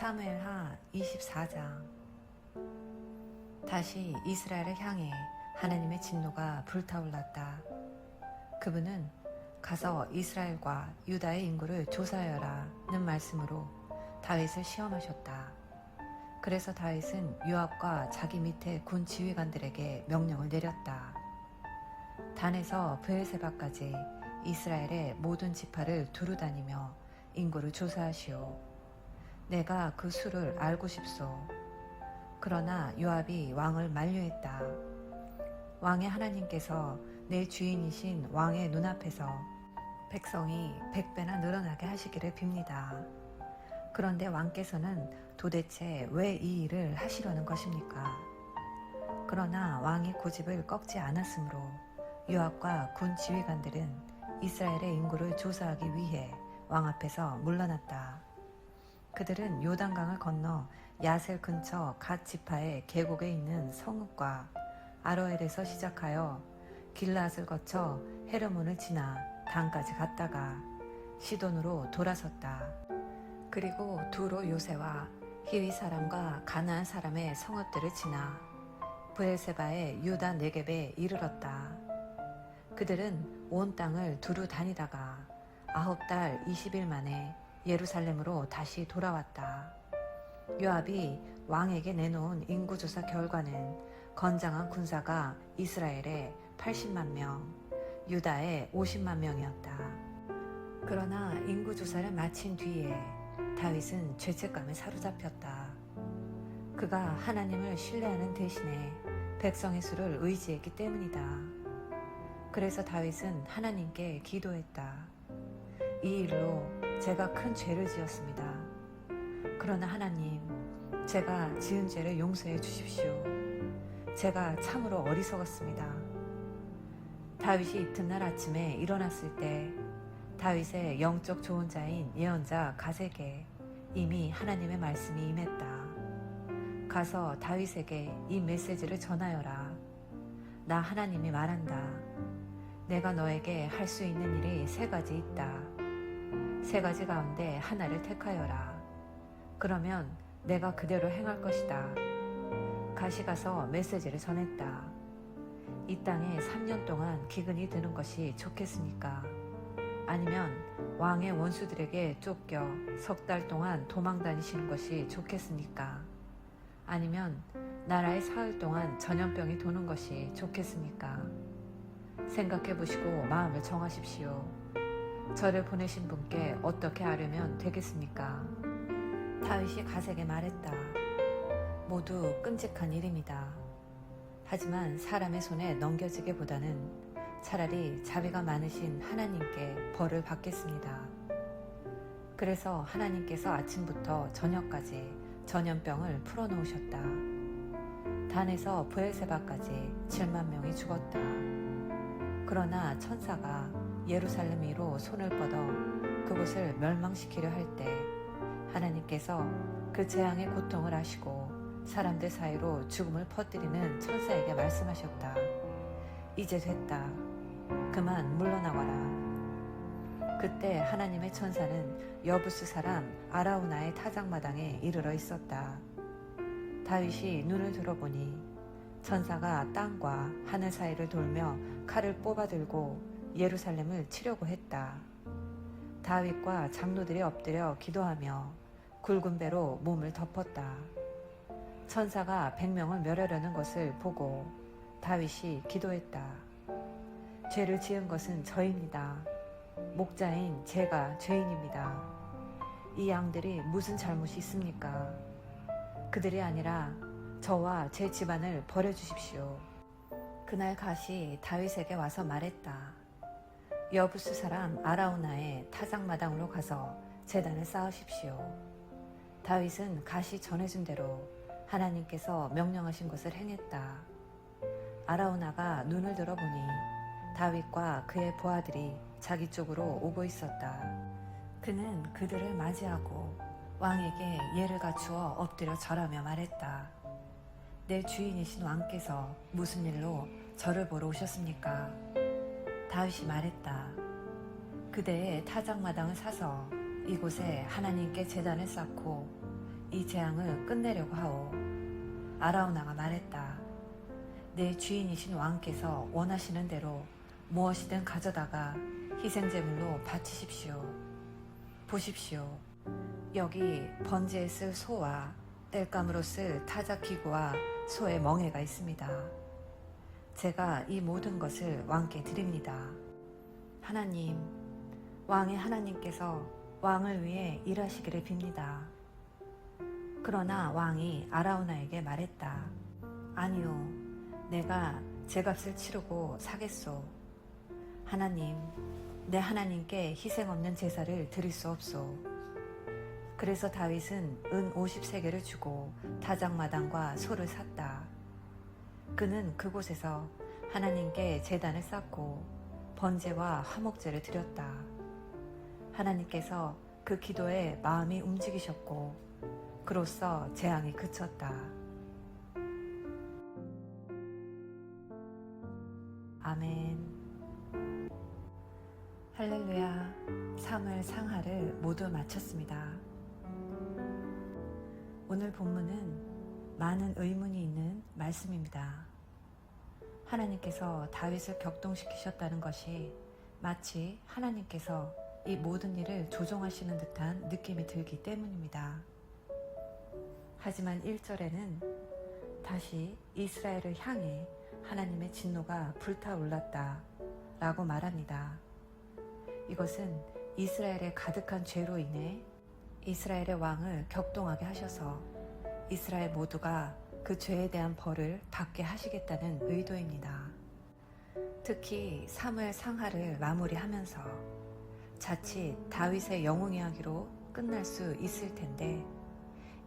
사무엘하 24장. 다시 이스라엘을 향해 하나님의 진노가 불타올랐다. 그분은 가서 이스라엘과 유다의 인구를 조사하여라는 말씀으로 다윗을 시험하셨다. 그래서 다윗은 요압과 자기 밑에 군 지휘관들에게 명령을 내렸다. 단에서 브엘세바까지 이스라엘의 모든 지파를 두루 다니며 인구를 조사하시오. 내가 그 수를 알고 싶소. 그러나 요압이 왕을 만류했다. 왕의 하나님께서 내 주인이신 왕의 눈앞에서 백성이 100배나 늘어나게 하시기를 빕니다. 그런데 왕께서는 도대체 왜 이 일을 하시려는 것입니까? 그러나 왕이 고집을 꺾지 않았으므로 요압과 군 지휘관들은 이스라엘의 인구를 조사하기 위해 왕 앞에서 물러났다. 그들은 요단강을 건너 야셀 근처 갓 지파의 계곡에 있는 성읍과 아로엘에서 시작하여 길라앗을 거쳐 헤르몬을 지나 단까지 갔다가 시돈으로 돌아섰다. 그리고 두로 요새와 히위 사람과 가나안 사람의 성읍들을 지나 브엘세바의 유다 네겝에 이르렀다. 그들은 온 땅을 두루 다니다가 9달 20일 만에 예루살렘으로 다시 돌아왔다. 요압이 왕에게 내놓은 인구조사 결과는 건장한 군사가 이스라엘에 80만 명, 유다에 50만 명이었다. 그러나 인구조사를 마친 뒤에 다윗은 죄책감에 사로잡혔다. 그가 하나님을 신뢰하는 대신에 백성의 수를 의지했기 때문이다. 그래서 다윗은 하나님께 기도했다. 이 일로 제가 큰 죄를 지었습니다. 그러나 하나님, 제가 지은 죄를 용서해 주십시오. 제가 참으로 어리석었습니다. 다윗이 이튿날 아침에 일어났을 때 다윗의 영적 조언자인 예언자 갓에게 이미 하나님의 말씀이 임했다. 가서 다윗에게 이 메시지를 전하여라. 나 하나님이 말한다. 내가 너에게 할 수 있는 일이 3가지 있다. 3가지 가운데 하나를 택하여라. 그러면 내가 그대로 행할 것이다. 갓이 가서 메시지를 전했다. 이 땅에 3년 동안 기근이 드는 것이 좋겠습니까? 아니면 왕의 원수들에게 쫓겨 3달 동안 도망 다니시는 것이 좋겠습니까? 아니면 나라에 사흘 동안 전염병이 도는 것이 좋겠습니까? 생각해 보시고 마음을 정하십시오. 저를 보내신 분께 어떻게 하려면 되겠습니까? 다윗이 갓에게 말했다. 모두 끔찍한 일입니다. 하지만 사람의 손에 넘겨지기보다는 차라리 자비가 많으신 하나님께 벌을 받겠습니다. 그래서 하나님께서 아침부터 저녁까지 전염병을 풀어놓으셨다. 단에서 브엘세바까지 7만 명이 죽었다. 그러나 천사가 예루살렘 위로 손을 뻗어 그곳을 멸망시키려 할 때 하나님께서 그 재앙의 고통을 아시고 사람들 사이로 죽음을 퍼뜨리는 천사에게 말씀하셨다. 이제 됐다. 그만 물러나거라. 그때 하나님의 천사는 여부스 사람 아라우나의 타작마당에 이르러 있었다. 다윗이 눈을 들어보니 천사가 땅과 하늘 사이를 돌며 칼을 뽑아들고 예루살렘을 치려고 했다. 다윗과 장로들이 엎드려 기도하며 굵은 배로 몸을 덮었다. 천사가 100명을 멸하려는 것을 보고 다윗이 기도했다. 죄를 지은 것은 저입니다. 목자인 제가 죄인입니다. 이 양들이 무슨 잘못이 있습니까? 그들이 아니라 저와 제 집안을 버려주십시오. 그날 갓이 다윗에게 와서 말했다. 여부스 사람 아라우나의 타작마당으로 가서 제단을 쌓으십시오. 다윗은 갓이 전해준 대로 하나님께서 명령하신 것을 행했다. 아라우나가 눈을 들어보니 다윗과 그의 부하들이 자기 쪽으로 오고 있었다. 그는 그들을 맞이하고 왕에게 예를 갖추어 엎드려 절하며 말했다. 내 주인이신 왕께서 무슨 일로 저를 보러 오셨습니까? 다윗이 말했다. 그대의 타작마당을 사서 이곳에 하나님께 제단을 쌓고 이 재앙을 끝내려고 하오. 아라우나가 말했다. 내 주인이신 왕께서 원하시는 대로 무엇이든 가져다가 희생제물로 바치십시오. 보십시오. 여기 번제에 쓸 소와 땔감으로 쓸 타작기구와 소의 멍에가 있습니다. 제가 이 모든 것을 왕께 드립니다. 하나님, 왕의 하나님께서 왕을 위해 일하시기를 빕니다. 그러나 왕이 아라우나에게 말했다. 아니요, 내가 제값을 치르고 사겠소. 하나님, 내 하나님께 희생 없는 제사를 드릴 수 없소. 그래서 다윗은 은 50세겔을 주고 타작마당과 소를 샀다. 그는 그곳에서 하나님께 제단을 쌓고 번제와 화목제를 드렸다. 하나님께서 그 기도에 마음이 움직이셨고 그로써 재앙이 그쳤다. 아멘. 할렐루야. 사무엘 상하를 모두 마쳤습니다. 오늘 본문은 많은 의문이 있는 말씀입니다. 하나님께서 다윗을 격동시키셨다는 것이 마치 하나님께서 이 모든 일을 조종하시는 듯한 느낌이 들기 때문입니다. 하지만 1절에는 다시 이스라엘을 향해 하나님의 진노가 불타올랐다 라고 말합니다. 이것은 이스라엘의 가득한 죄로 인해 이스라엘의 왕을 격동하게 하셔서 이스라엘 모두가 그 죄에 대한 벌을 받게 하시겠다는 의도입니다. 특히 사무엘 상하를 마무리하면서 자칫 다윗의 영웅 이야기로 끝날 수 있을 텐데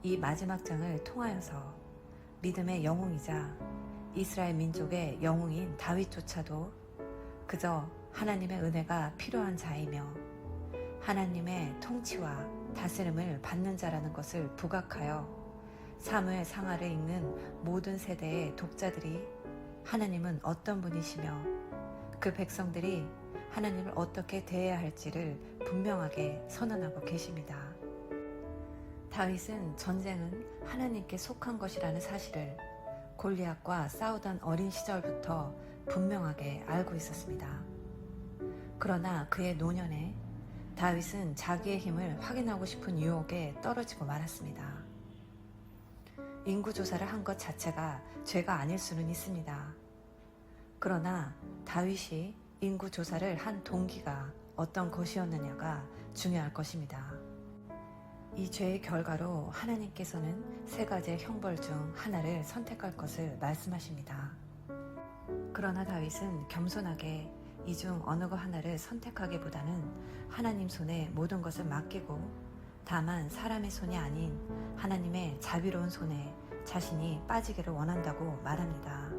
이 마지막 장을 통하여서 믿음의 영웅이자 이스라엘 민족의 영웅인 다윗조차도 그저 하나님의 은혜가 필요한 자이며 하나님의 통치와 다스림을 받는 자라는 것을 부각하여 사무엘 상하를 읽는 모든 세대의 독자들이 하나님은 어떤 분이시며 그 백성들이 하나님을 어떻게 대해야 할지를 분명하게 선언하고 계십니다. 다윗은 전쟁은 하나님께 속한 것이라는 사실을 골리앗과 싸우던 어린 시절부터 분명하게 알고 있었습니다. 그러나 그의 노년에 다윗은 자기의 힘을 확인하고 싶은 유혹에 떨어지고 말았습니다. 인구조사를 한 것 자체가 죄가 아닐 수는 있습니다. 그러나 다윗이 인구조사를 한 동기가 어떤 것이었느냐가 중요할 것입니다. 이 죄의 결과로 하나님께서는 세 가지의 형벌 중 하나를 선택할 것을 말씀하십니다. 그러나 다윗은 겸손하게 이 중 어느 것 하나를 선택하기보다는 하나님 손에 모든 것을 맡기고 다만 사람의 손이 아닌 하나님의 자비로운 손에 자신이 빠지기를 원한다고 말합니다.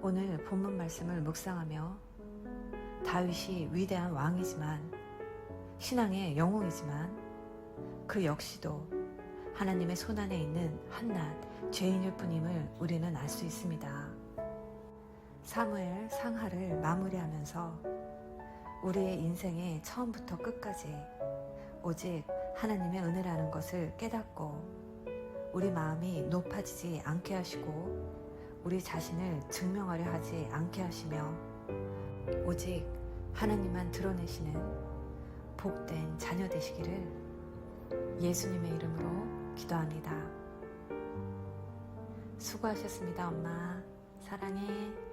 오늘 본문 말씀을 묵상하며 다윗이 위대한 왕이지만 신앙의 영웅이지만 그 역시도 하나님의 손안에 있는 한낱 죄인일 뿐임을 우리는 알 수 있습니다. 사무엘 상하를 마무리하면서 우리의 인생의 처음부터 끝까지 오직 하나님의 은혜라는 것을 깨닫고 우리 마음이 높아지지 않게 하시고 우리 자신을 증명하려 하지 않게 하시며 오직 하나님만 드러내시는 복된 자녀 되시기를 예수님의 이름으로 기도합니다. 수고하셨습니다. 엄마 사랑해.